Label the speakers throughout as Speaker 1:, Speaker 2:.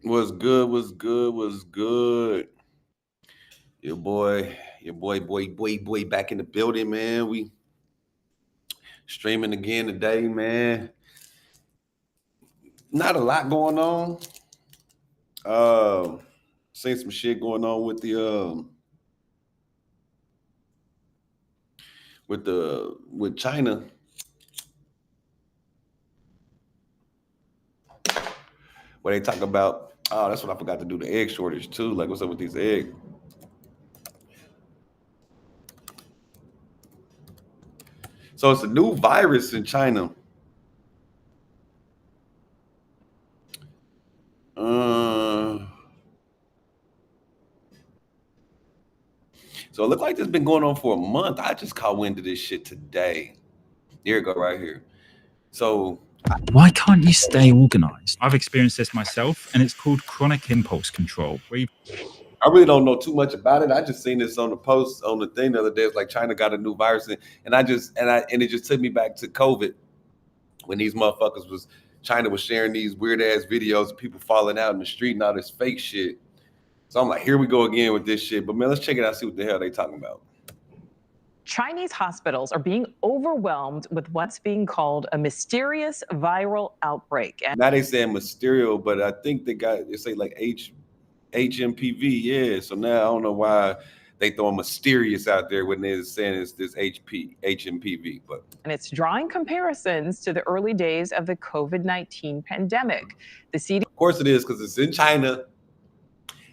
Speaker 1: Was good, was good, was good. Your boy, back in the building, man. We streaming again today, man. Not a lot going on. Um, Seen some shit going on with China, where they talk about. Oh, that's what I forgot to do. The egg shortage too. Like, what's up with these eggs? So it's a new virus in China. Uh, so it looked like this been going on for a month. I just caught wind of this shit today. Here it go right here. So
Speaker 2: Why can't you stay organized? I've experienced this myself, and it's called chronic impulse control, where you
Speaker 1: I really don't know too much about it. I just seen this on the post on the thing the other day. It's like China got a new virus, and it just took me back to COVID when these motherfuckers was China was sharing these weird ass videos of people falling out in the street and all this fake shit. So I'm like, here we go again with this shit. But man, let's check it out, see what the hell they talking about.
Speaker 3: Chinese hospitals are being overwhelmed with what's being called a mysterious viral outbreak. And
Speaker 1: Now they saying Mysterio, but I think they say like HMPV, yeah. So now I don't know why they throwing mysterious out there when they're saying it's this HMPV, but
Speaker 3: it's drawing comparisons to the early days of the COVID-19 pandemic. The CDC,
Speaker 1: of course it is, because it's in China,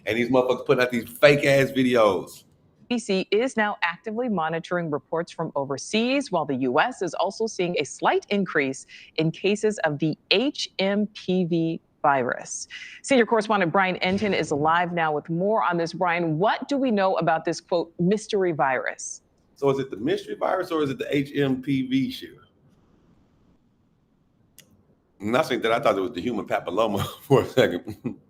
Speaker 1: and these motherfuckers putting out these fake ass videos.
Speaker 3: is now actively monitoring reports from overseas, while the U.S. is also seeing a slight increase in cases of the HMPV virus. Senior correspondent Brian Entin is live now with more on this. Brian, what do we know about this, quote, mystery virus?
Speaker 1: So is it the mystery virus or is it the HMPV shit? Nothing that I thought it was the human papilloma for a second.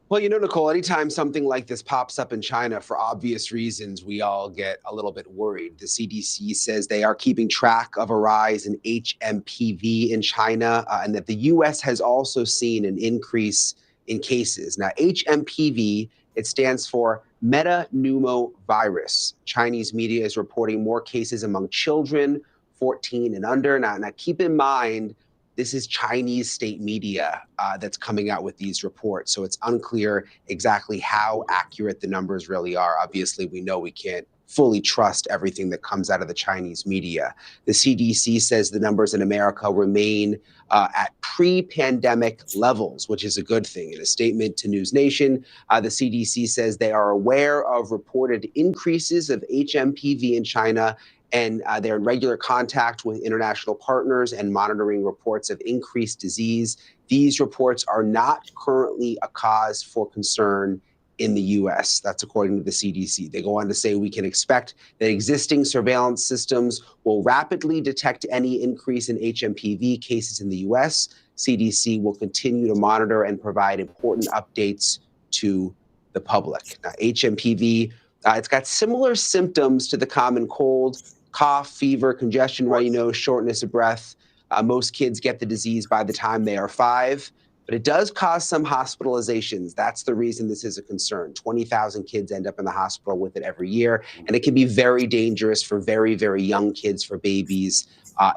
Speaker 4: Well, Nicole, anytime something like this pops up in China, for obvious reasons, we all get a little bit worried. The CDC says they are keeping track of a rise in HMPV in China, and that the U.S. has also seen an increase in cases. Now, HMPV, it stands for metapneumovirus. Chinese media is reporting more cases among children 14 and under. Now keep in mind, this is Chinese state media that's coming out with these reports. So it's unclear exactly how accurate the numbers really are. Obviously, we know we can't fully trust everything that comes out of the Chinese media. The CDC says the numbers in America remain at pre-pandemic levels, which is a good thing. In a statement to News Nation, the CDC says they are aware of reported increases of HMPV in China, and they're in regular contact with international partners and monitoring reports of increased disease. These reports are not currently a cause for concern in the U.S. That's according to the CDC. They go on to say we can expect that existing surveillance systems will rapidly detect any increase in HMPV cases in the U.S. CDC will continue to monitor and provide important updates to the public. Now, HMPV, it's got similar symptoms to the common cold: cough, fever, congestion, runny nose, shortness of breath. Most kids get the disease by the time they are 5, but it does cause some hospitalizations. That's the reason this is a concern. 20,000 kids end up in the hospital with it every year, and it can be very dangerous for very, very young kids, for babies,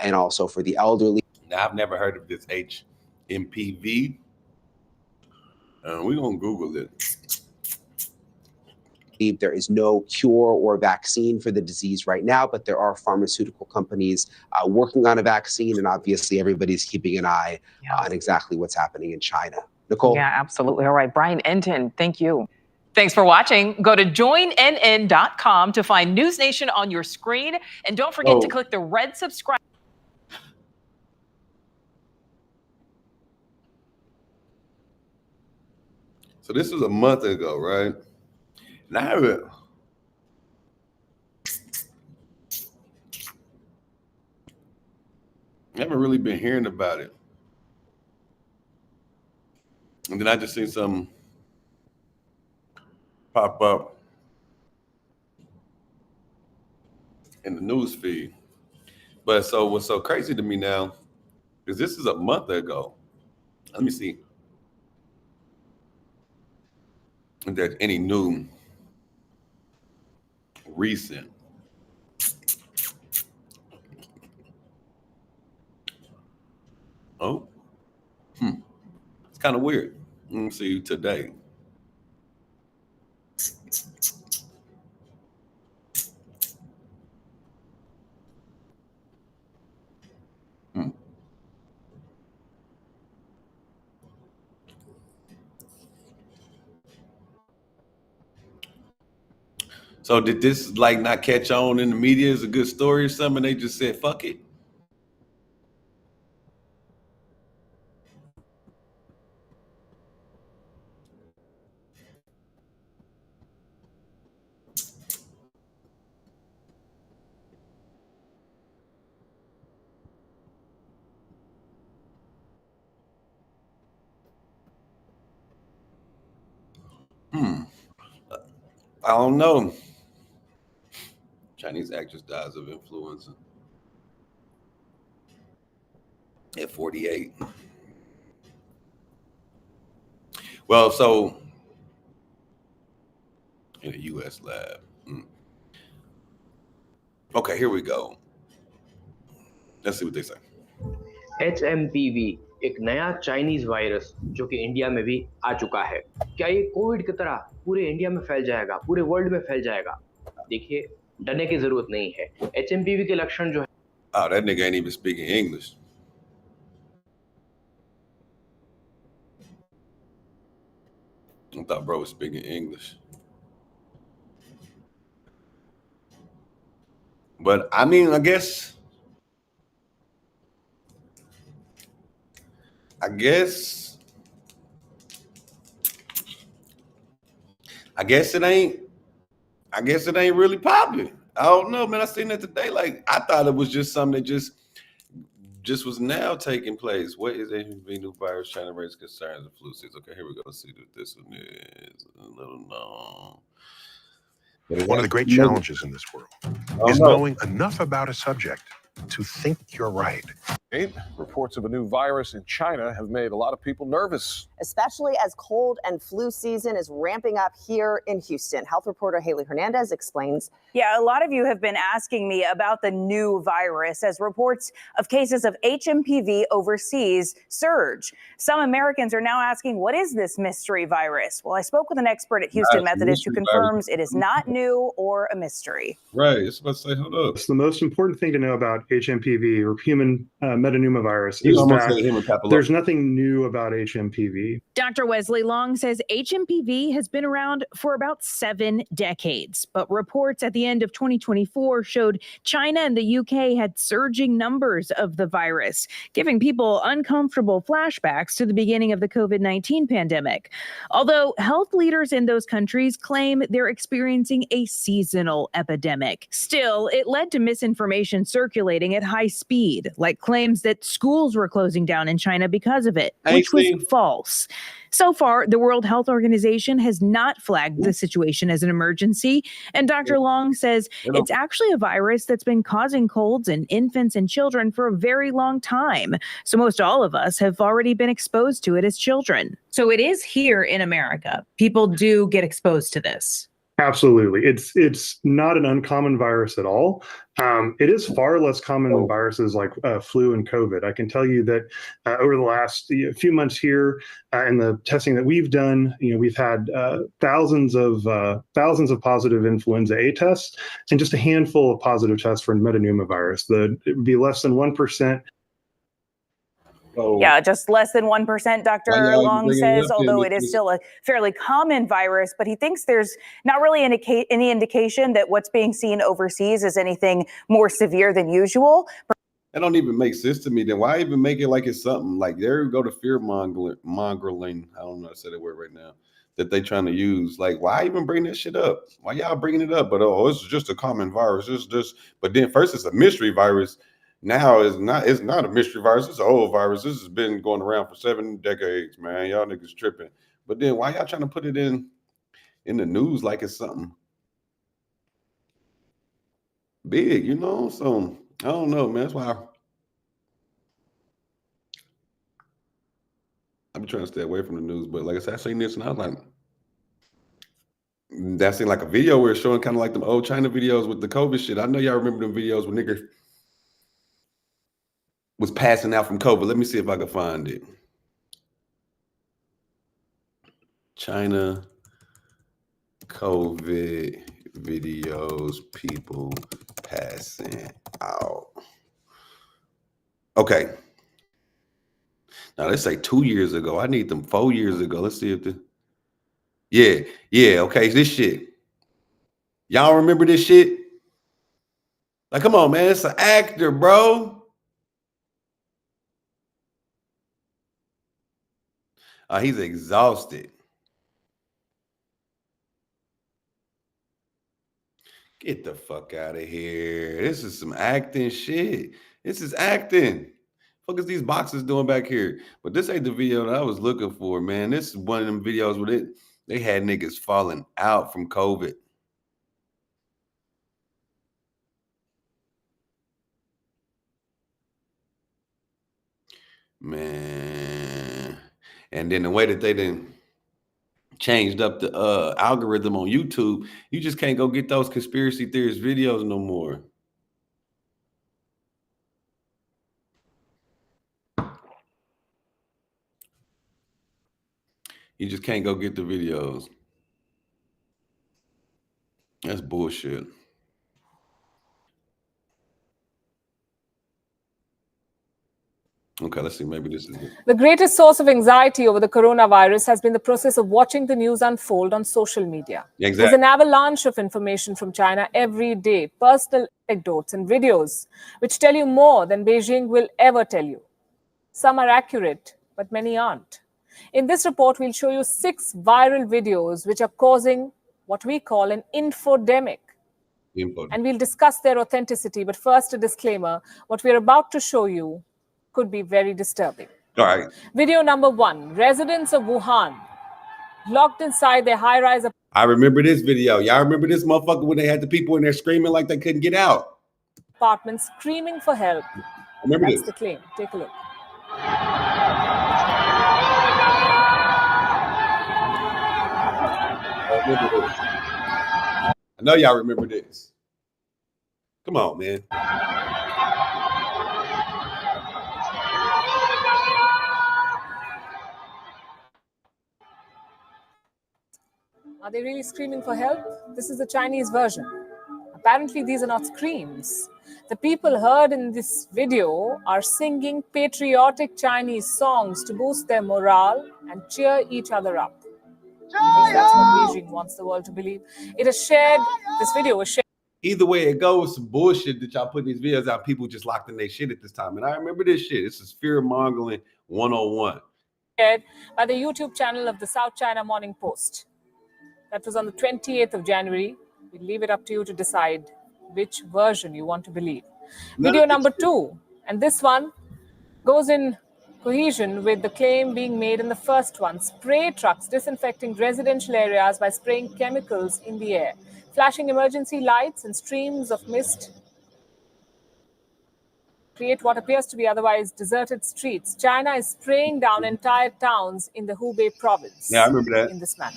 Speaker 4: and also for the elderly.
Speaker 1: Now, I've never heard of this HMPV. We're going to Google it.
Speaker 4: There is no cure or vaccine for the disease right now, but there are pharmaceutical companies working on a vaccine, and obviously everybody's keeping an eye on exactly what's happening in China. Nicole?
Speaker 3: Yeah, absolutely. All right, Brian Entin, thank you. Thanks for watching. Go to joinnn.com to find News Nation on your screen, and don't forget to click the red subscribe.
Speaker 1: So this was a month ago, right? And I haven't really been hearing about it. And then I just seen some pop up in the news feed. But so what's so crazy to me now is this is a month ago. Let me see. that any new recent it's kind of weird. Let me see today. So did this like not catch on in the media as a good story or something? They just said, fuck it. I don't know. Chinese actress dies of influenza at 48. Well, so in a U.S. lab. Okay, here we go. Let's see what they say.
Speaker 5: HMPV एक नया Chinese virus जो कि India में भी आ चुका है। क्या ये कोविड की तरह पूरे इंडिया में फैल जाएगा, पूरे वर्ल्ड में फैल जाएगा? देखिए, डरने की जरूरत नहीं है। HMPV के लक्षण जो है
Speaker 1: Oh, that nigga ain't even speaking English. I thought bro was speaking English. But I mean, I guess it ain't really popular. I don't know, man. I seen that today. Like, I thought it was just something that just was now taking place. What is HMV new virus trying to raise concerns of flu season? Okay, here we go. Let's see what this one is. A little known.
Speaker 6: One of the great challenges in this world is knowing enough about a subject to think you're right.
Speaker 7: Reports of a new virus in China have made a lot of people nervous.
Speaker 8: Especially as cold and flu season is ramping up here in Houston. Health reporter Haley Hernandez explains.
Speaker 9: Yeah, a lot of you have been asking me about the new virus as reports of cases of HMPV overseas surge. Some Americans are now asking, what is this mystery virus? Well, I spoke with an expert at Houston Methodist who confirms it is not new or a mystery.
Speaker 1: Right. It's about to say, hold up.
Speaker 10: So the most important thing to know about HMPV or human metapneumovirus is that there's nothing new about HMPV.
Speaker 11: Dr. Wesley Long says HMPV has been around for about 7 decades, but reports at the end of 2024 showed China and the UK had surging numbers of the virus, giving people uncomfortable flashbacks to the beginning of the COVID-19 pandemic. Although health leaders in those countries claim they're experiencing a seasonal epidemic. Still, it led to misinformation circulating at high speed, like claims that schools were closing down in China because of it, which was false. So far, the World Health Organization has not flagged the situation as an emergency. And Dr. Long says it's actually a virus that's been causing colds in infants and children for a very long time. So most all of us have already been exposed to it as children. So it is here in America. People do get exposed to this.
Speaker 10: Absolutely. It's not an uncommon virus at all. It is far less common than viruses like flu and COVID. I can tell you that over the last few months here in the testing that we've done, we've had thousands of positive influenza A tests and just a handful of positive tests for metapneumovirus. It would be less than 1%.
Speaker 9: Yeah, just less than 1%, Dr. Long says, although it is still a fairly common virus, but he thinks there's not really any indication that what's being seen overseas is anything more severe than usual.
Speaker 1: That don't even make sense to me. Then why even make it like it's something like there you go to fear mongering? I don't know how to say that word right now. That they trying to use. Like, why even bring that shit up? Why y'all bringing it up? But it's just a common virus. It's just. But then first it's a mystery virus. Now it's not a mystery virus. It's an old virus. This has been going around for 7 decades, man. Y'all niggas tripping. But then why y'all trying to put it in the news like it's something big, So I don't know, man. That's why I've been trying to stay away from the news. But like I said, I seen this and I was like, That seemed like a video where it's showing kind of like them old China videos with the COVID shit. I know y'all remember them videos when niggas was passing out from COVID. Let me see if I can find it. China COVID videos, people passing out. Okay. Now let's say 2 years ago. I need them 4 years ago. Let's see if the yeah. Okay, this shit. Y'all remember this shit? Like, come on, man. It's an actor, bro. He's exhausted. Get the fuck out of here. This is some acting shit. This is acting. Fuck is these boxers doing back here? But this ain't the video that I was looking for, man. This is one of them videos where they had niggas falling out from COVID. Man. And then the way that they didn't changed up the algorithm on YouTube, you just can't go get those conspiracy theorist videos no more. You just can't go get the videos. That's bullshit. Okay, let's see. Maybe this is it.
Speaker 12: The greatest source of anxiety over the coronavirus has been the process of watching the news unfold on social media.
Speaker 1: Exactly.
Speaker 12: There's an avalanche of information from China every day, personal anecdotes and videos, which tell you more than Beijing will ever tell you. Some are accurate, but many aren't. In this report, we'll show you 6 viral videos which are causing what we call an infodemic. And we'll discuss their authenticity. But first, a disclaimer. What we're about to show you could be very disturbing.
Speaker 1: All right.
Speaker 12: Video number 1. Residents of Wuhan locked inside their high-rise.
Speaker 1: I remember this video. Y'all remember this motherfucker when they had the people in there screaming like they couldn't get out?
Speaker 12: Apartments screaming for help.
Speaker 1: Remember
Speaker 12: That's
Speaker 1: this?
Speaker 12: the claim. Take a look.
Speaker 1: I know y'all remember this. Come on, man.
Speaker 12: Are they really screaming for help? This is the Chinese version. Apparently, these are not screams. The people heard in this video are singing patriotic Chinese songs to boost their morale and cheer each other up. Because that's what Beijing wants the world to believe. It has shared, this video was shared.
Speaker 1: Either way it goes, some bullshit that y'all put these videos out. People just locked in their shit at this time. And I remember this shit. This is fear-mongering 101.
Speaker 12: Shared by the YouTube channel of the South China Morning Post. That was on the 28th of January. We'll leave it up to you to decide which version you want to believe. Video number 2. And this one goes in cohesion with the claim being made in the first one. Spray trucks disinfecting residential areas by spraying chemicals in the air. Flashing emergency lights and streams of mist create what appears to be otherwise deserted streets. China is spraying down entire towns in the Hubei province.
Speaker 1: Yeah, I remember that.
Speaker 12: In this manner.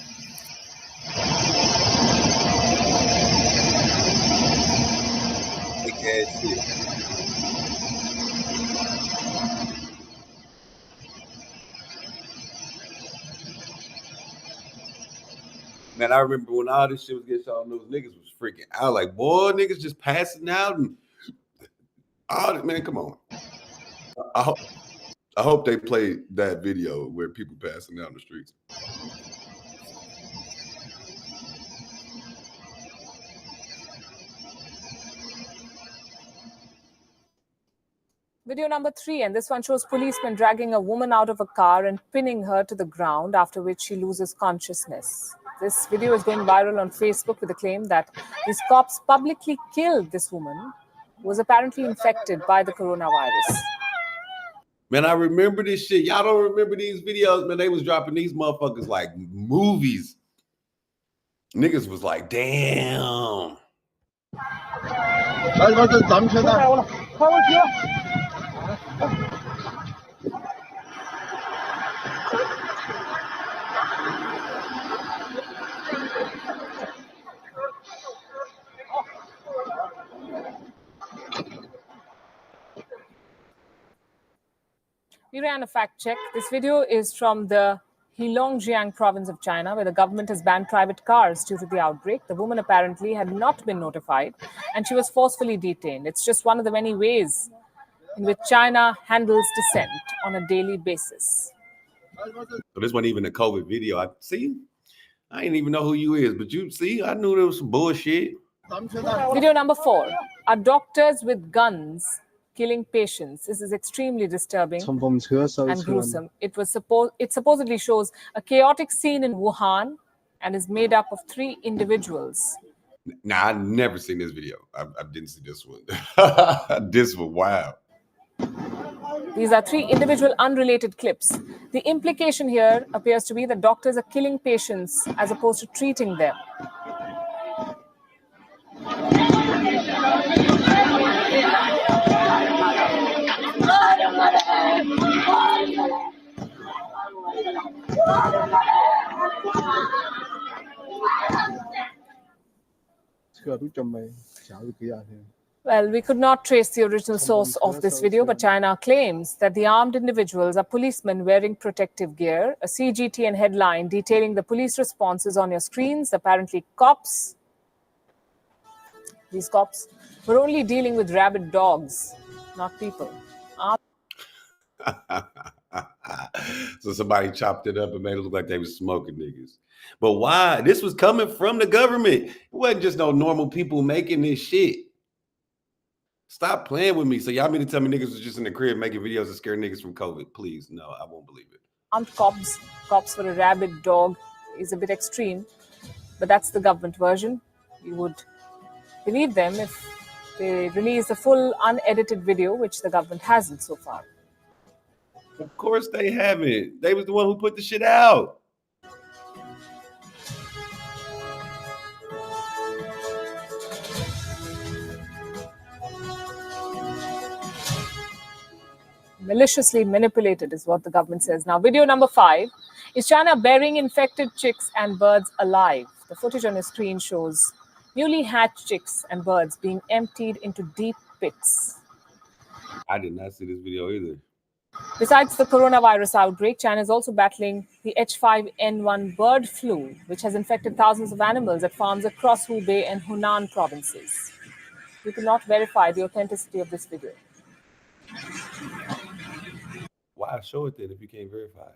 Speaker 1: Man, I remember when all this shit was getting on news, niggas was freaking out. Like, boy, niggas just passing out and all that. Man, come on. I hope they played that video where people passing out in the streets.
Speaker 12: Video number 3, and this one shows policemen dragging a woman out of a car and pinning her to the ground, after which she loses consciousness. This video is going viral on Facebook with the claim that these cops publicly killed this woman who was apparently infected by the coronavirus.
Speaker 1: Man, I remember this shit. Y'all don't remember these videos, man. They was dropping these motherfuckers like movies. Niggas was like, damn.
Speaker 12: We ran a fact check. This video is from the Heilongjiang province of China, where the government has banned private cars due to the outbreak. The woman apparently had not been notified and she was forcefully detained. It's just one of the many ways in which China handles dissent on a daily basis.
Speaker 1: So this wasn't even a COVID video. I didn't even know who you is, but you see, I knew there was some bullshit.
Speaker 12: Video number 4. Are doctors with guns killing patients? This is extremely disturbing and gruesome. It supposedly shows a chaotic scene in Wuhan and is made up of 3 individuals.
Speaker 1: Now, I've never seen this video. I didn't see this one. This was wild.
Speaker 12: These are 3 individual unrelated clips. The implication here appears to be that doctors are killing patients as opposed to treating them. Well, we could not trace the original source of this video, but China claims that the armed individuals are policemen wearing protective gear. A CGTN headline detailing the police responses on your screens. Apparently, these cops were only dealing with rabid dogs, not people.
Speaker 1: So somebody chopped it up and made it look like they was smoking niggas. But why? This was coming from the government. It wasn't just no normal people making this shit. Stop playing with me. So y'all mean to tell me niggas was just in the crib making videos to scare niggas from COVID? Please, no, I won't believe it.
Speaker 12: Armed cops for a rabid dog is a bit extreme, but that's the government version. You would believe them if they release a full unedited video, which the government hasn't so far.
Speaker 1: Of course they haven't. They was the one who put the shit out.
Speaker 12: Maliciously manipulated is what the government says. Now, video number 5 is China burying infected chicks and birds alive. The footage on your screen shows newly hatched chicks and birds being emptied into deep pits.
Speaker 1: I did not see this video either.
Speaker 12: Besides the coronavirus outbreak, China is also battling the H5N1 bird flu, which has infected thousands of animals at farms across Hubei and Hunan provinces. We could not verify the authenticity of this video.
Speaker 1: Why show it then if you can't verify?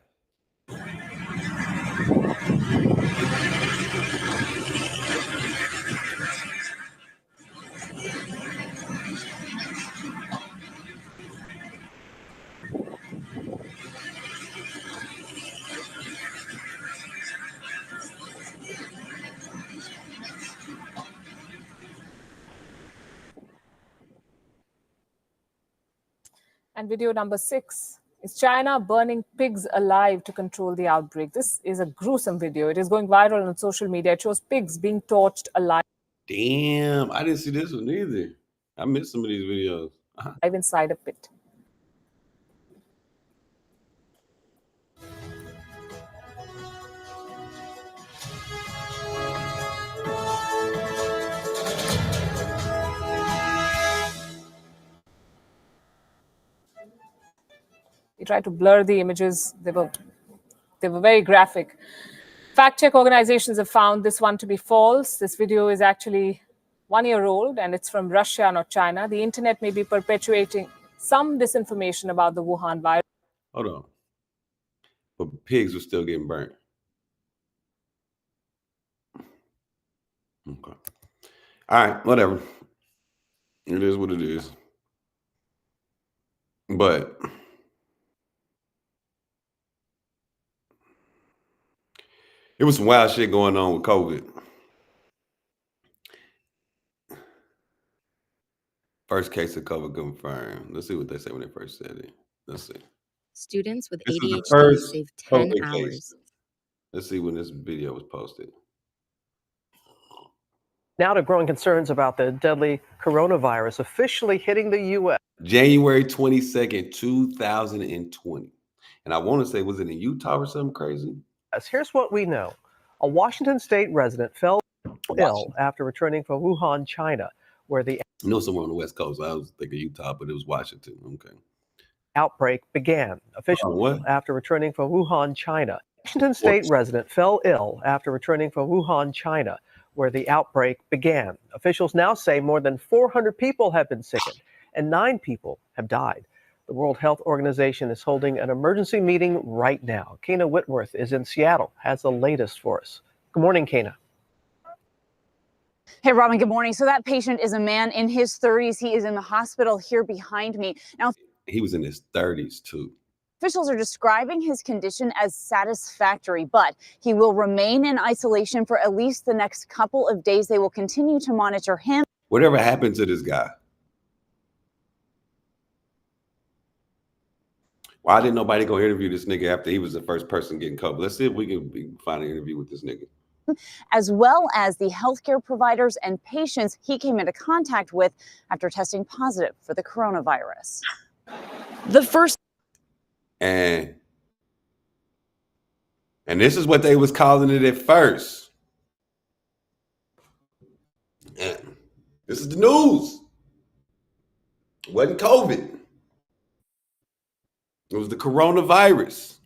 Speaker 12: And video number 6 is China burning pigs alive to control the outbreak. This is a gruesome video. It is going viral on social media. It shows pigs being torched alive.
Speaker 1: Damn, I didn't see this one either. I missed some of these videos.
Speaker 12: Live inside a pit. We tried to blur the images. They were very graphic. Fact check organizations have found this one to be false. This video is actually 1 year old and it's from Russia, not China. The internet may be perpetuating some disinformation about the Wuhan virus.
Speaker 1: Hold on. But pigs were still getting burnt. Okay. All right, whatever. It is what it is. But it was some wild shit going on with COVID. First case of COVID confirmed. Let's see what they say when they first said it. Let's see.
Speaker 13: Students with
Speaker 1: This is the
Speaker 13: ADHD
Speaker 1: first
Speaker 13: save 10
Speaker 1: COVID
Speaker 13: hours.
Speaker 1: case. Let's see when this video was posted.
Speaker 14: Now to growing concerns about the deadly coronavirus officially hitting the U.S.
Speaker 1: January 22nd, 2020. And I want to say, was it in Utah or something crazy?
Speaker 14: Here's what we know. A Washington state resident fell ill after returning from Wuhan, China, where the
Speaker 1: I know somewhere on the West Coast. I was thinking Utah, but it was Washington. Okay.
Speaker 14: outbreak began. Officials
Speaker 1: what?
Speaker 14: after returning from Wuhan, China. Washington State resident fell ill after returning from Wuhan, China, where the outbreak began. Officials now say more than 400 people have been sickened and 9 people have died. The World Health Organization is holding an emergency meeting right now. Kana Whitworth is in Seattle, has the latest for us. Good morning, Kana.
Speaker 9: Hey, Robin, good morning. So that patient is a man in his 30s. He is in the hospital here behind me. Now,
Speaker 1: He was in his 30s too.
Speaker 9: officials are describing his condition as satisfactory, but he will remain in isolation for at least the next couple of days. They will continue to monitor him.
Speaker 1: Whatever happened to this guy? Why didn't nobody go interview this nigga after he was the first person getting COVID? Let's see if we can find an interview with this nigga.
Speaker 9: As well as the healthcare providers and patients he came into contact with after testing positive for the coronavirus. The first
Speaker 1: And this is what they was calling it at first. And this is the news. It wasn't COVID. It was the coronavirus.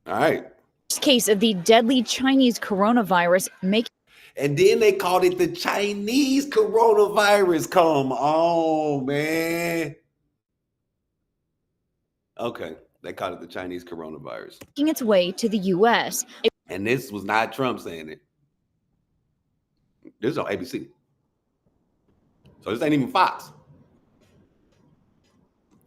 Speaker 1: All right.
Speaker 13: Case of the deadly Chinese coronavirus
Speaker 1: And then they called it the Chinese coronavirus. Come on, man. Okay, they called it the Chinese coronavirus.
Speaker 13: making its way to the U.S.
Speaker 1: And this was not Trump saying it. This is on ABC. So this ain't even Fox.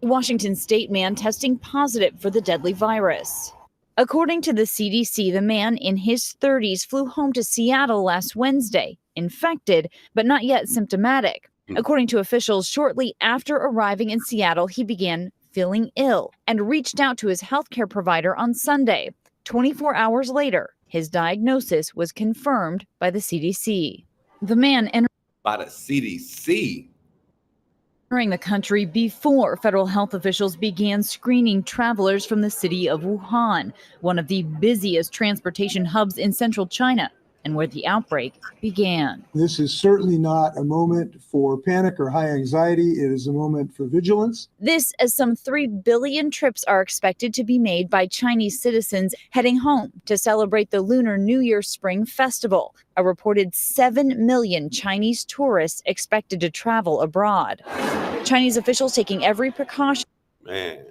Speaker 13: Washington state man testing positive for the deadly virus. According to the CDC, the man in his 30s flew home to Seattle last Wednesday, infected, but not yet symptomatic. According to officials, shortly after arriving in Seattle, he began feeling ill and reached out to his healthcare provider on Sunday. 24 hours later, his diagnosis was confirmed by the CDC. The man entered
Speaker 1: By the CDC.
Speaker 13: the country before federal health officials began screening travelers from the city of Wuhan, one of the busiest transportation hubs in central China, and where the outbreak began.
Speaker 15: This is certainly not a moment for panic or high anxiety. It is a moment for vigilance.
Speaker 13: This, as some 3 billion trips are expected to be made by Chinese citizens heading home to celebrate the Lunar New Year Spring Festival. A reported 7 million Chinese tourists expected to travel abroad. Chinese officials taking every precaution.
Speaker 1: Man.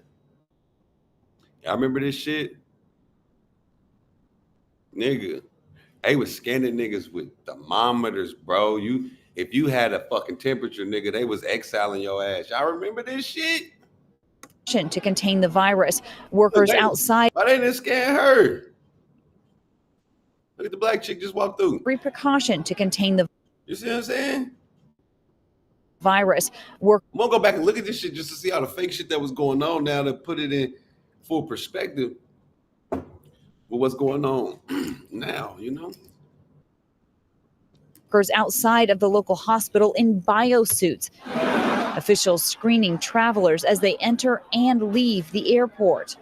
Speaker 1: Y'all remember this shit? Nigga. They was scanning niggas with thermometers, bro. If you had a fucking temperature, nigga, they was exiling your ass. Y'all remember this shit?
Speaker 13: To contain the virus. Workers outside.
Speaker 1: Why they didn't scan her? Look at the black chick just walked through.
Speaker 13: Every precaution to contain the
Speaker 1: You see what I'm saying?
Speaker 13: virus.
Speaker 1: I'm gonna go back and look at this shit just to see all the fake shit that was going on now to put it in full perspective with what's going on now, you know?
Speaker 13: Workers outside of the local hospital in biosuits. Officials screening travelers as they enter and leave the airport.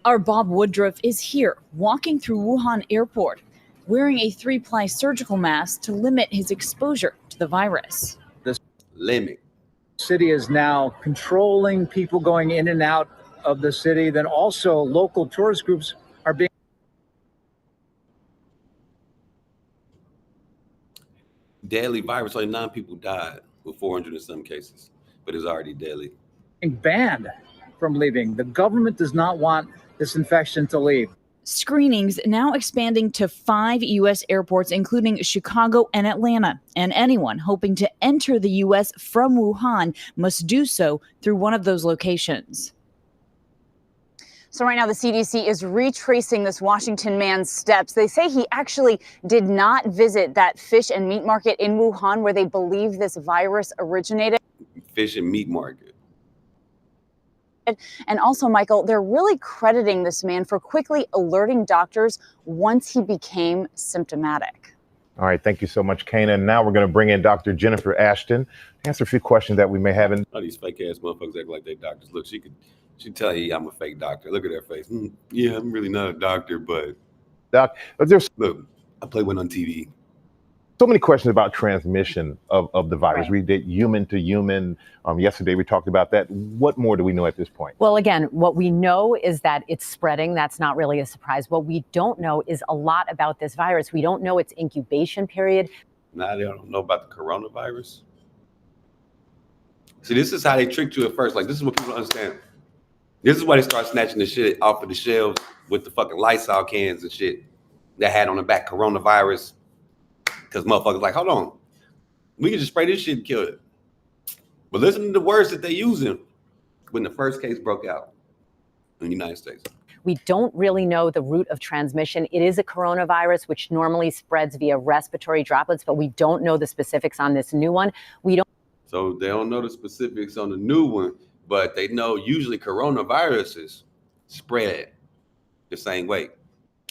Speaker 13: Our Bob Woodruff is here, walking through Wuhan Airport, wearing a 3-ply surgical mask to limit his exposure to the virus.
Speaker 16: The
Speaker 1: limit.
Speaker 16: City is now controlling people going in and out of the city. Then also local tourist groups are being
Speaker 1: Deadly virus, only 9 people died with 400 in some cases, but it's already deadly.
Speaker 16: banned from leaving. The government does not want this infection to leave.
Speaker 13: Screenings now expanding to 5 U.S. airports, including Chicago and Atlanta. And anyone hoping to enter the U.S. from Wuhan must do so through one of those locations.
Speaker 9: So right now the CDC is retracing this Washington man's steps. They say he actually did not visit that fish and meat market in Wuhan where they believe this virus originated.
Speaker 1: Fish and meat market.
Speaker 9: And also, Michael, they're really crediting this man for quickly alerting doctors once he became symptomatic.
Speaker 17: All right, thank you so much, Kana. And now we're going to bring in Dr. Jennifer Ashton to answer a few questions that we may have.
Speaker 1: All these fake ass motherfuckers act like they doctors. Look, she tell you I'm a fake doctor. Look at her face. Yeah, I'm really not a doctor, but
Speaker 17: Doc,
Speaker 1: look, I play one on TV.
Speaker 17: So many questions about transmission of the virus. We did human to human. Yesterday we talked about that. What more do we know at this point?
Speaker 18: Well, again, what we know is that it's spreading. That's not really a surprise. What we don't know is a lot about this virus. We don't know its incubation period.
Speaker 1: Now they don't know about the coronavirus. See, this is how they tricked you at first. Like, this is what people don't understand. This is why they start snatching the shit off of the shelves with the fucking Lysol cans and shit that had on the back coronavirus. Because motherfuckers like, hold on, we can just spray this shit and kill it. But listen to the words that they using when the first case broke out in the United States.
Speaker 18: We don't really know the route of transmission. It is a coronavirus, which normally spreads via respiratory droplets, but we don't know the specifics on this new one.
Speaker 1: So they don't know the specifics on the new one, but they know usually coronaviruses spread the same way.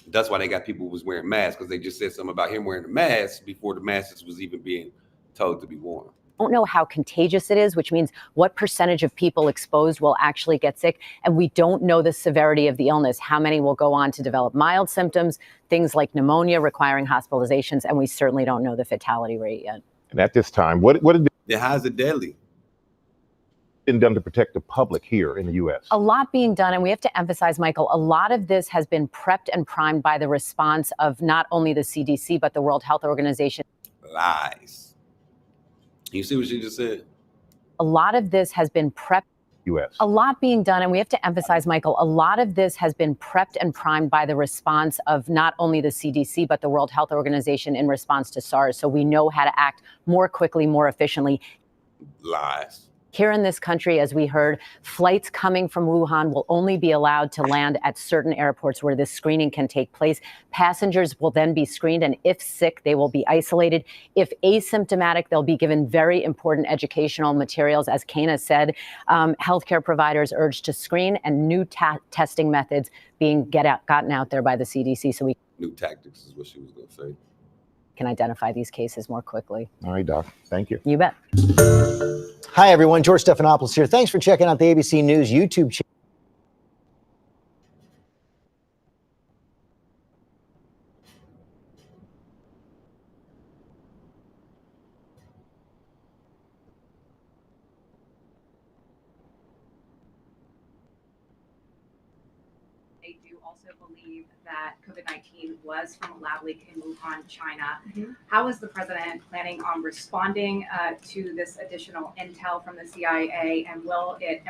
Speaker 1: That's why they got people who was wearing masks, because they just said something about him wearing a mask before the masks was even being told to be worn.
Speaker 18: Don't know how contagious it is, which means what percentage of people exposed will actually get sick. And we don't know the severity of the illness, how many will go on to develop mild symptoms, things like pneumonia requiring hospitalizations, and we certainly don't know the fatality rate yet.
Speaker 17: And at this time, what did
Speaker 1: then how's it deadly?
Speaker 17: Been done to protect the public here in the U.S.?
Speaker 18: A lot being done, and we have to emphasize, Michael, a lot of this has been prepped and primed by the response of not only the CDC, but the World Health Organization.
Speaker 1: Lies. You see what she just said?
Speaker 18: A lot of this has been prepped.
Speaker 17: U.S.
Speaker 18: A lot being done, and we have to emphasize, Michael, a lot of this has been prepped and primed by the response of not only the CDC, but the World Health Organization in response to SARS. So we know how to act more quickly, more efficiently.
Speaker 1: Lies.
Speaker 18: Here in this country, as we heard, flights coming from Wuhan will only be allowed to land at certain airports where this screening can take place. Passengers will then be screened, and if sick, they will be isolated. If asymptomatic, they'll be given very important educational materials. As Kana said, healthcare providers urged to screen, and new testing methods being gotten out there by the CDC so we
Speaker 1: new tactics is what she was going to say.
Speaker 18: Can identify these cases more quickly.
Speaker 17: All right, Doc. Thank you.
Speaker 18: You bet.
Speaker 19: Hi, everyone. George Stephanopoulos here. Thanks for checking out the ABC News YouTube channel.
Speaker 20: They do also believe that COVID-19 was from a lab leak in Wuhan, China. How is the president planning on responding to this additional intel from the CIA, and will it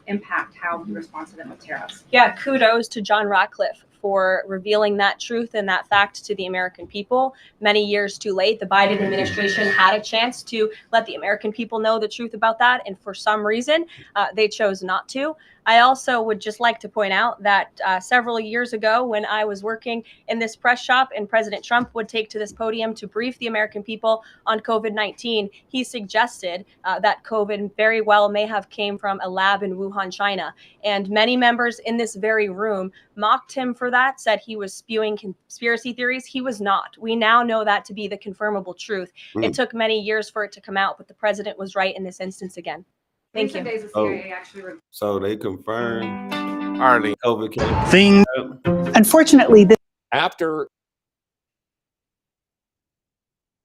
Speaker 20: impact how he responds to them with tariffs?
Speaker 21: Yeah, kudos to John Ratcliffe for revealing that truth and that fact to the American people. Many years too late, the Biden administration had a chance to let the American people know the truth about that, and for some reason, they chose not to. I also would just like to point out that several years ago, when I was working in this press shop and President Trump would take to this podium to brief the American people on COVID-19, he suggested that COVID very well may have came from a lab in Wuhan, China. And many members in this very room mocked him for that, said he was spewing conspiracy theories. He was not. We now know that to be the confirmable truth. It took many years for it to come out, but the president was right in this instance again. Thank you.
Speaker 20: Days the CIA actually
Speaker 1: So they confirmed
Speaker 7: Arnie.
Speaker 1: COVID came.
Speaker 22: Thing. Unfortunately,
Speaker 7: After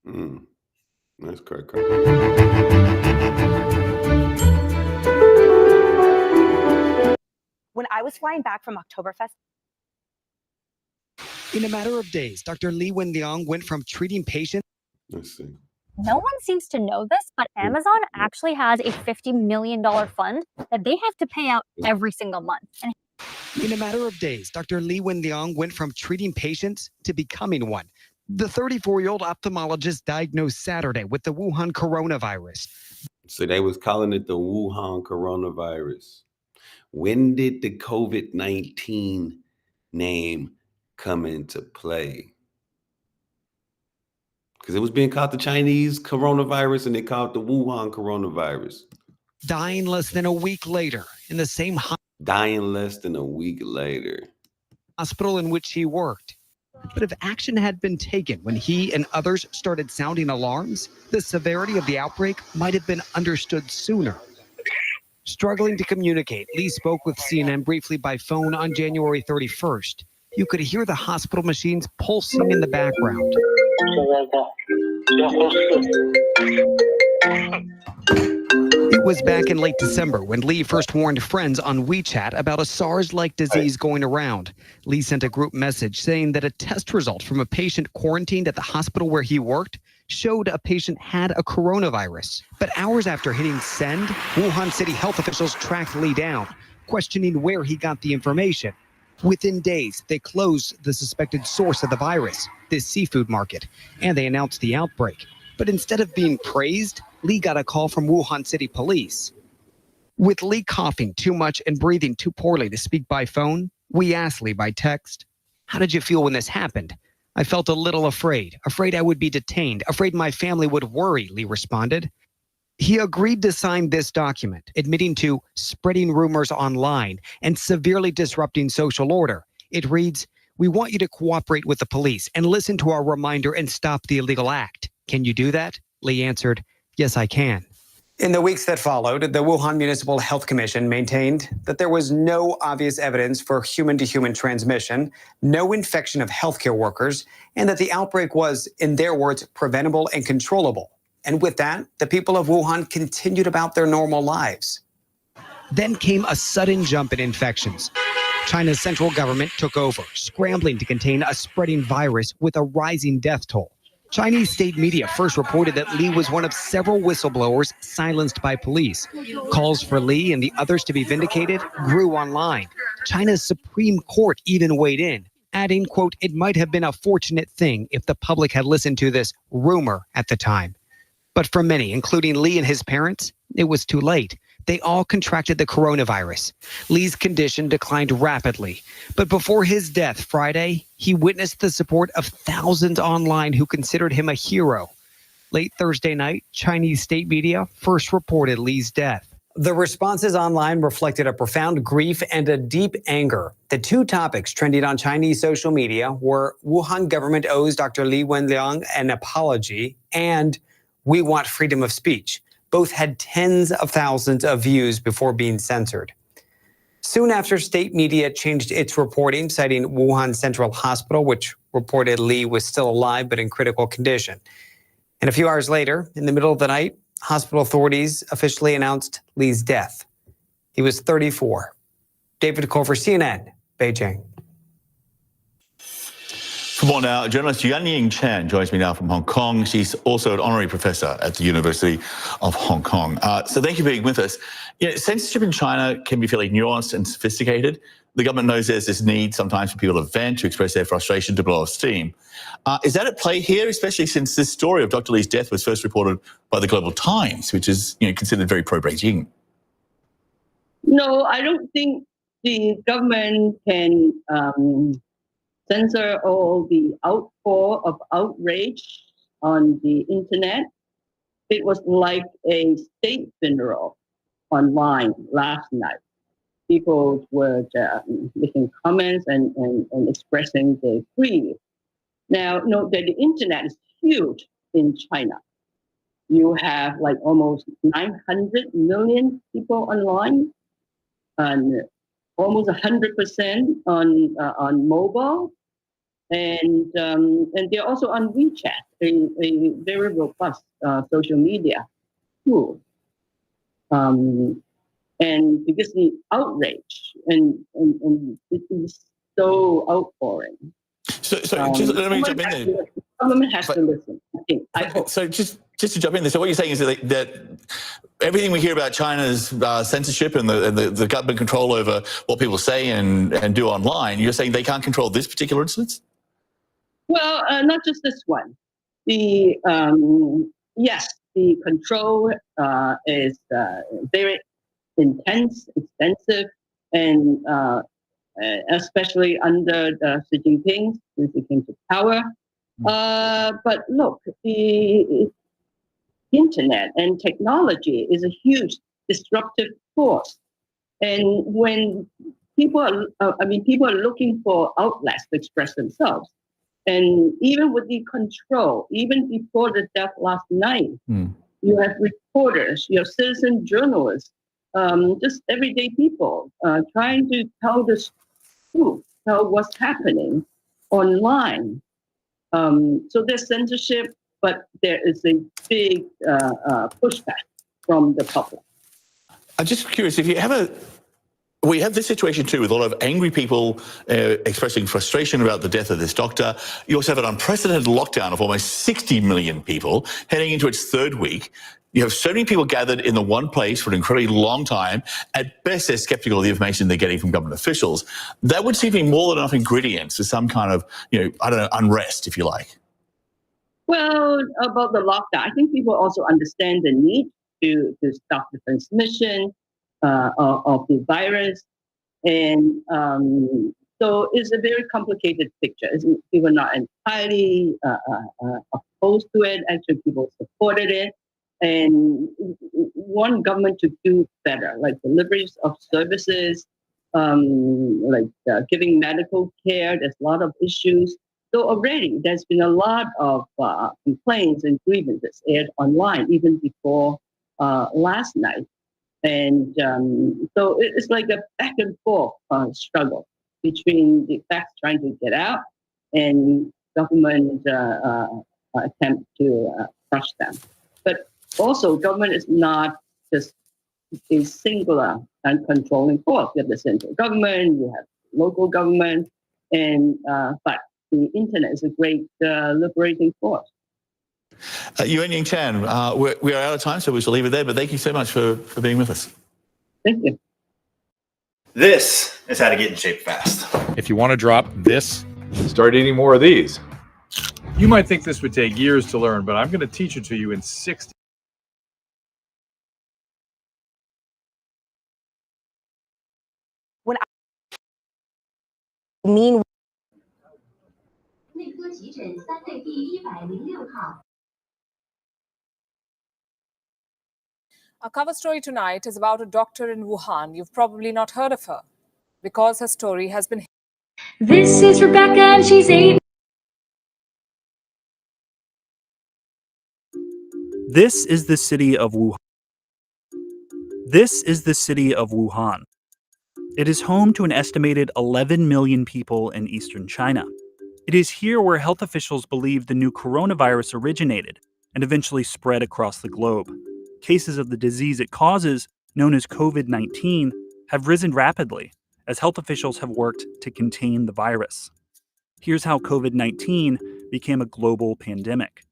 Speaker 1: That's correct.
Speaker 23: When I was flying back from Oktoberfest.
Speaker 24: In a matter of days, Dr. Li Wenliang went from treating patients.
Speaker 1: Let's see.
Speaker 25: No one seems to know this, but Amazon actually has a $50 million fund that they have to pay out every single month. And
Speaker 24: In a matter of days, Dr. Li Wenliang went from treating patients to becoming one. The 34-year-old ophthalmologist diagnosed Saturday with the Wuhan coronavirus.
Speaker 1: So they was calling it the Wuhan coronavirus. When did the COVID-19 name come into play? Because it was being called the Chinese coronavirus and they called it the Wuhan coronavirus.
Speaker 24: Dying less than a week later in the same
Speaker 1: Dying less than a week later.
Speaker 24: hospital in which he worked. But if action had been taken when he and others started sounding alarms, the severity of the outbreak might have been understood sooner. Struggling to communicate, Lee spoke with CNN briefly by phone on January 31st. You could hear the hospital machines pulsing in the background. It was back in late December when Lee first warned friends on WeChat about a SARS-like disease going around. Lee sent a group message saying that a test result from a patient quarantined at the hospital where he worked showed a patient had a coronavirus. But hours after hitting send, Wuhan city health officials tracked Lee down, questioning where he got the information. Within days, they closed the suspected source of the virus, this seafood market, and they announced the outbreak. But instead of being praised, Lee got a call from Wuhan City Police. With Lee coughing too much and breathing too poorly to speak by phone, we asked Lee by text, "How did you feel when this happened?" "I felt a little afraid I would be detained, afraid my family would worry," Lee responded. He agreed to sign this document, admitting to spreading rumors online and severely disrupting social order. It reads, "We want you to cooperate with the police and listen to our reminder and stop the illegal act. Can you do that?" Lee answered, "Yes, I can."
Speaker 2: In the weeks that followed, the Wuhan Municipal Health Commission maintained that there was no obvious evidence for human-to-human transmission, no infection of healthcare workers, and that the outbreak was, in their words, preventable and controllable. And with that, the people of Wuhan continued about their normal lives.
Speaker 24: Then came a sudden jump in infections. China's central government took over, scrambling to contain a spreading virus with a rising death toll. Chinese state media first reported that Lee was one of several whistleblowers silenced by police. Calls for Lee and the others to be vindicated grew online. China's Supreme Court even weighed in, adding, quote, "It might have been a fortunate thing if the public had listened to this rumor at the time." But for many, including Lee and his parents, it was too late. They all contracted the coronavirus. Lee's condition declined rapidly. But before his death Friday, he witnessed the support of thousands online who considered him a hero. Late Thursday night, Chinese state media first reported Lee's death.
Speaker 2: The responses online reflected a profound grief and a deep anger. The two topics trending on Chinese social media were Wuhan government owes Dr. Li Wenliang an apology and we want freedom of speech. Both had tens of thousands of views before being censored. Soon after, state media changed its reporting, citing Wuhan Central Hospital, which reported Lee was still alive but in critical condition. And a few hours later, in the middle of the night, hospital authorities officially announced Lee's death. He was 34. David Culver, CNN, Beijing.
Speaker 3: For more now, journalist Yuanying Chen joins me now from Hong Kong. She's also an honorary professor at the University of Hong Kong. So thank you for being with us. Censorship in China can be fairly nuanced and sophisticated. The government knows there's this need sometimes for people to vent, to express their frustration, to blow off steam. Is that at play here, especially since this story of Dr. Lee's death was first reported by the Global Times, which is considered very pro-Beijing?
Speaker 4: No, I don't think the government can censor all the outpour of outrage on the internet. It was like a state funeral online last night. People were making comments and expressing their grief. Now, note that the internet is huge in China. You have like almost 900 million people online, and almost 100% on mobile. And they're also on WeChat, a very robust social media tool. And because the outrage and it is so outpouring.
Speaker 3: So just let me jump in there.
Speaker 4: The government has to listen, I think. I hope.
Speaker 3: So just to jump in there, so what you're saying is that everything we hear about China's censorship and the government control over what people say and do online, you're saying they can't control this particular instance?
Speaker 4: Well, not just this one. The yes, the control is very intense, extensive, and especially under Xi Jinping since he came to power. But look, the internet and technology is a huge disruptive force, and when people are looking for outlets to express themselves. And even with the control, even before the death last night, you have reporters, you have citizen journalists, just everyday people trying to tell the truth, tell what's happening online. So there's censorship but there is a big pushback from the public.
Speaker 3: I'm just curious if you have we have this situation too with a lot of angry people expressing frustration about the death of this doctor. You also have an unprecedented lockdown of almost 60 million people heading into its third week. You have so many people gathered in the one place for an incredibly long time. At best, they're skeptical of the information they're getting from government officials. That would seem to be more than enough ingredients for some kind of, unrest, if you like.
Speaker 4: Well, about the lockdown, I think people also understand the need to stop the transmission of the virus. And so it's a very complicated picture. People are not entirely opposed to it. Actually, people supported it and want government to do better, like deliveries of services, giving medical care. There's a lot of issues. So already there's been a lot of complaints and grievances aired online, even before last night. And so it's like a back and forth struggle between the facts trying to get out and government attempt to crush them. But also, government is not just a singular and controlling force. You have the central government, you have local government, and but the internet is a great liberating force.
Speaker 3: Yuanying Chan, we are out of time, so we shall leave it there. But thank you so much for being with us.
Speaker 4: Thank you.
Speaker 5: This is how to get in shape fast.
Speaker 6: If you want to drop this, start eating more of these. You might think this would take years to learn, but I'm going to teach it to you in 60.
Speaker 23: When I mean
Speaker 12: Our cover story tonight is about a doctor in Wuhan. You've probably not heard of her because her story has been.
Speaker 8: This is Rebecca and she's 8.
Speaker 10: This is the city of Wuhan. This is the city of Wuhan. It is home to an estimated 11 million people in eastern China. It is here where health officials believe the new coronavirus originated and eventually spread across the globe. Cases of the disease it causes, known as COVID-19, have risen rapidly as health officials have worked to contain the virus. Here's how COVID-19 became a global pandemic.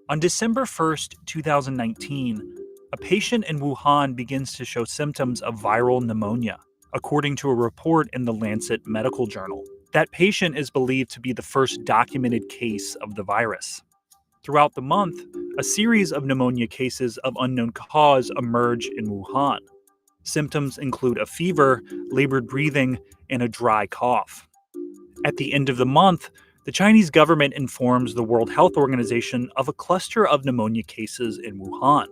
Speaker 10: On December 1st, 2019, a patient in Wuhan begins to show symptoms of viral pneumonia, according to a report in the Lancet Medical Journal. That patient is believed to be the first documented case of the virus. Throughout the month, a series of pneumonia cases of unknown cause emerge in Wuhan. Symptoms include a fever, labored breathing, and a dry cough. At the end of the month, the Chinese government informs the World Health Organization of a cluster of pneumonia cases in Wuhan.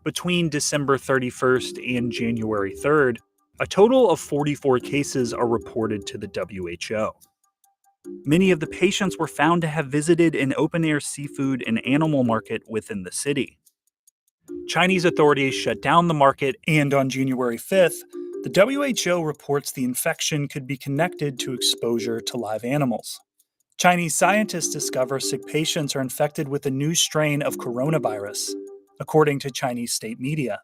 Speaker 10: Between December 31st and January 3rd, a total of 44 cases are reported to the WHO. Many of the patients were found to have visited an open-air seafood and animal market within the city. Chinese authorities shut down the market, and on January 5th, the WHO reports the infection could be connected to exposure to live animals. Chinese scientists discover sick patients are infected with a new strain of coronavirus, according to Chinese state media.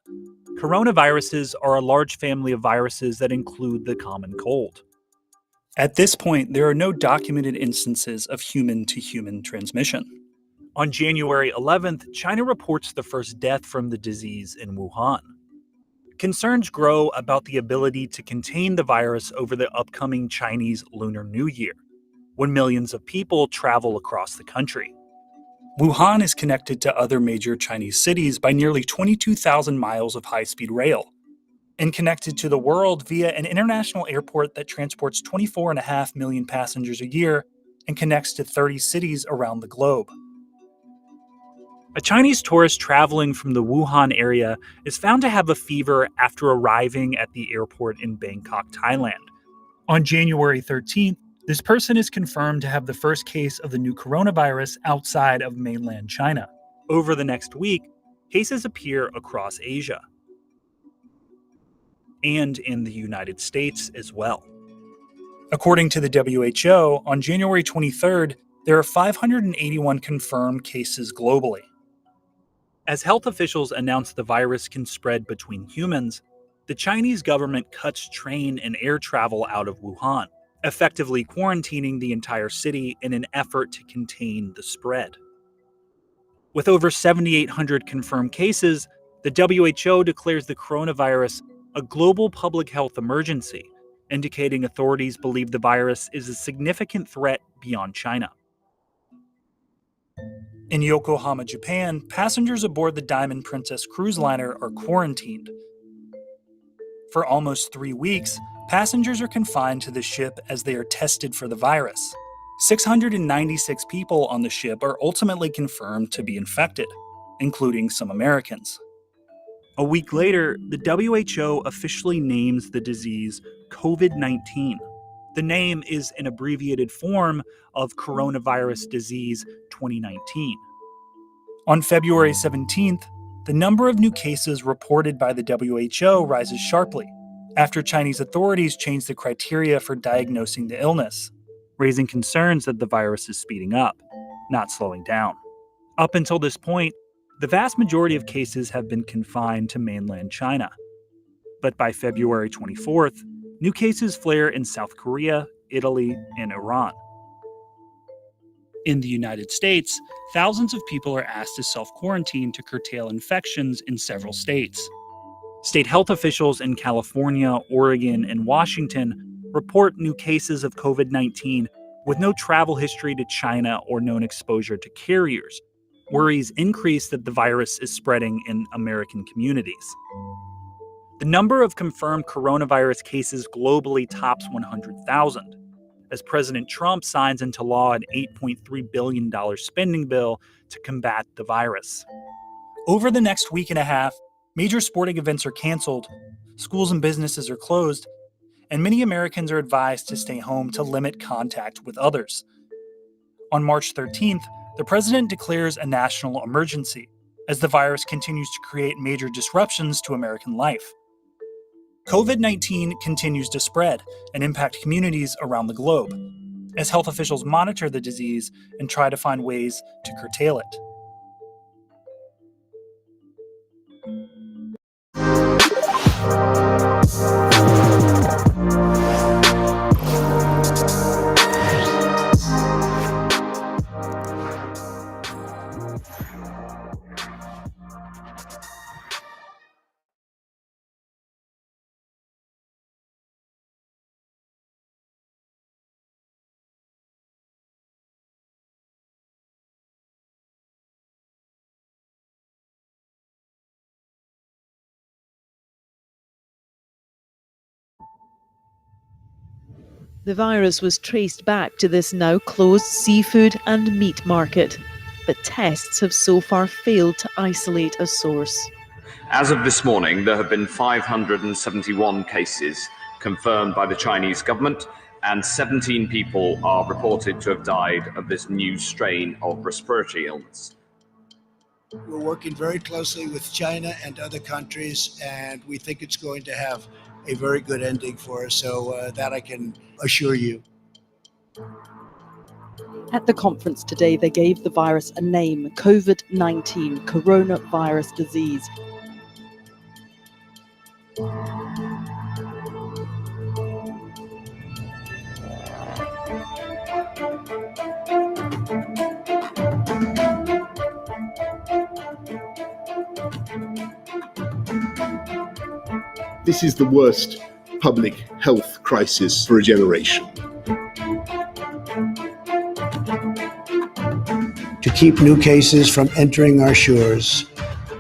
Speaker 10: Coronaviruses are a large family of viruses that include the common cold. At this point, there are no documented instances of human-to-human transmission. On January 11th, China reports the first death from the disease in Wuhan. Concerns grow about the ability to contain the virus over the upcoming Chinese Lunar New Year, when millions of people travel across the country. Wuhan is connected to other major Chinese cities by nearly 22,000 miles of high-speed rail, and connected to the world via an international airport that transports 24.5 million passengers a year and connects to 30 cities around the globe. A Chinese tourist traveling from the Wuhan area is found to have a fever after arriving at the airport in Bangkok, Thailand. On January 13th, this person is confirmed to have the first case of the new coronavirus outside of mainland China. Over the next week, cases appear across Asia and in the United States as well. According to the WHO, on January 23rd, There are 581 confirmed cases globally. As health officials announce the virus can spread between humans, the Chinese government cuts train and air travel out of Wuhan, effectively quarantining the entire city in an effort to contain the spread. With over 7,800 confirmed cases, the WHO declares the coronavirus a global public health emergency, indicating authorities believe the virus is a significant threat beyond China. In Yokohama, Japan, passengers aboard the Diamond Princess cruise liner are quarantined. For almost 3 weeks, passengers are confined to the ship as they are tested for the virus. 696 people on the ship are ultimately confirmed to be infected, including some Americans. A week later, the WHO officially names the disease COVID-19. The name is an abbreviated form of Coronavirus Disease 2019. On February 17th, the number of new cases reported by the WHO rises sharply after Chinese authorities changed the criteria for diagnosing the illness, raising concerns that the virus is speeding up, not slowing down. Up until this point, the vast majority of cases have been confined to mainland China. But by February 24th, new cases flare in South Korea, Italy, and Iran. In the United States, thousands of people are asked to self-quarantine to curtail infections in several states. State health officials in California, Oregon, and Washington report new cases of COVID-19 with no travel history to China or known exposure to carriers. Worries increase that the virus is spreading in American communities. The number of confirmed coronavirus cases globally tops 100,000, as President Trump signs into law an $8.3 billion spending bill to combat the virus. Over the next week and a half, major sporting events are canceled, schools and businesses are closed, and many Americans are advised to stay home to limit contact with others. On March 13th, the president declares a national emergency as the virus continues to create major disruptions to American life. COVID-19 continues to spread and impact communities around the globe as health officials monitor the disease and try to find ways to curtail it.
Speaker 11: The virus was traced back to this now closed seafood and meat market, but tests have so far failed to isolate a source.
Speaker 13: As of this morning, there have been 571 cases confirmed by the Chinese government, and 17 people are reported to have died of this new strain of respiratory illness.
Speaker 14: We're working very closely with China and other countries, and we think it's going to have a very good ending for us, so that I can assure you.
Speaker 11: At the conference today, they gave the virus a name, COVID-19, coronavirus disease.
Speaker 15: This is the worst public health crisis for a generation.
Speaker 14: To keep new cases from entering our shores,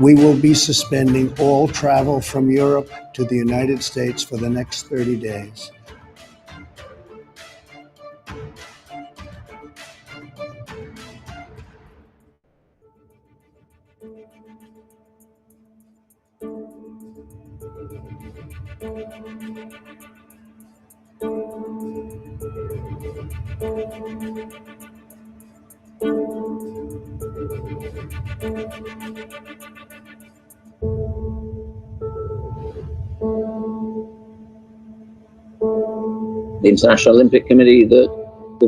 Speaker 14: we will be suspending all travel from Europe to the United States for the next 30 days.
Speaker 16: The International Olympic Committee, the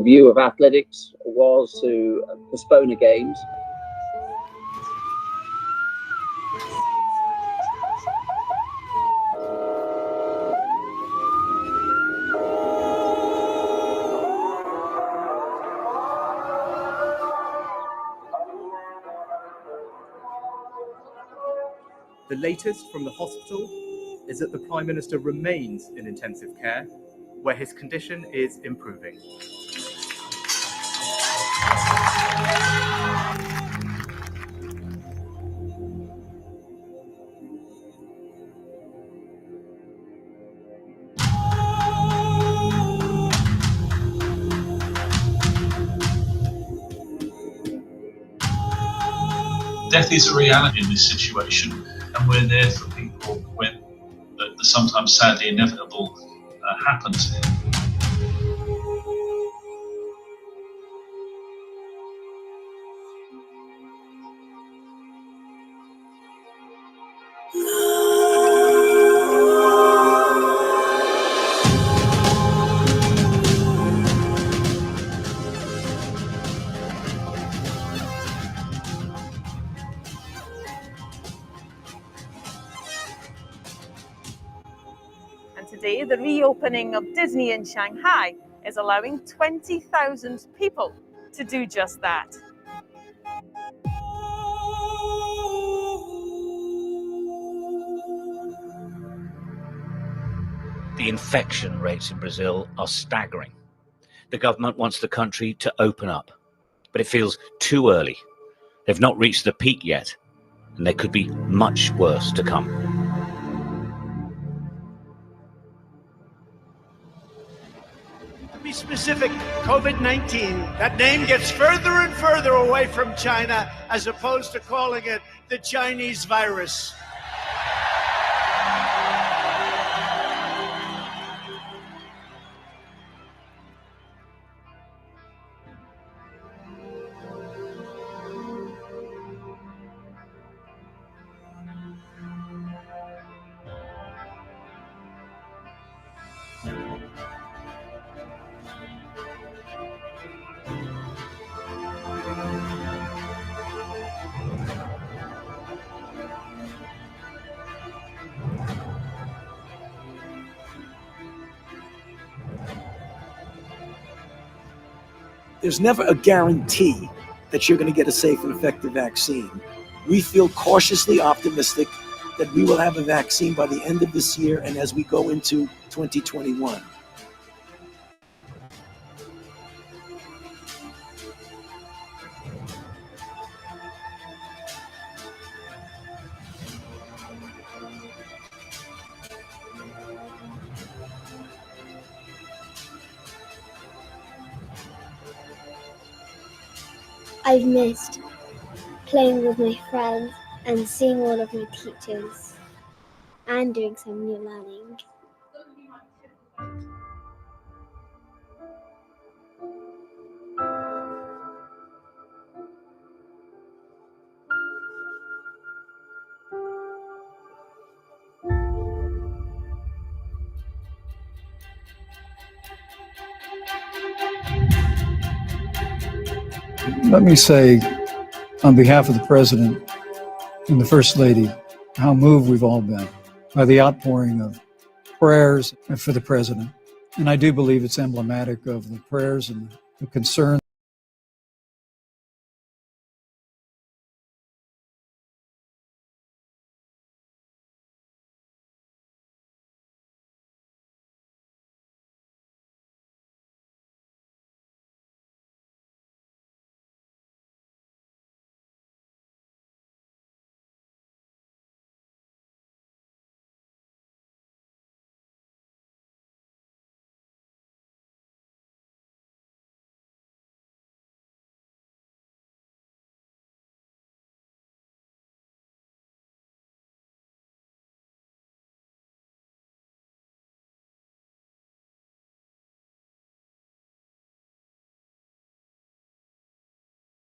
Speaker 16: view of athletics
Speaker 9: was to postpone the games.
Speaker 16: The latest from the hospital is that the Prime Minister remains in intensive care, where his condition is improving.
Speaker 17: Death is a reality in this situation, and we're there for people when the sometimes sadly inevitable happens.
Speaker 18: And today, the reopening of Disney in Shanghai is allowing 20,000 people to do just that.
Speaker 19: The infection rates in Brazil are staggering. The government wants the country to open up, but it feels too early. They've not reached the peak yet, and there could be much worse to come.
Speaker 26: To be specific, COVID-19, that name gets further and further away from China as opposed to calling it the Chinese virus.
Speaker 27: There's never a guarantee that you're going to get a safe and effective vaccine. We feel cautiously optimistic that we will have a vaccine by the end of this year and as we go into 2021.
Speaker 28: I've missed playing with my friends and seeing all of my teachers and doing some new learning.
Speaker 29: Let me say, on behalf of the President and the First Lady, how moved we've all been by the outpouring of prayers for the President. And I do believe it's emblematic of the prayers and the concern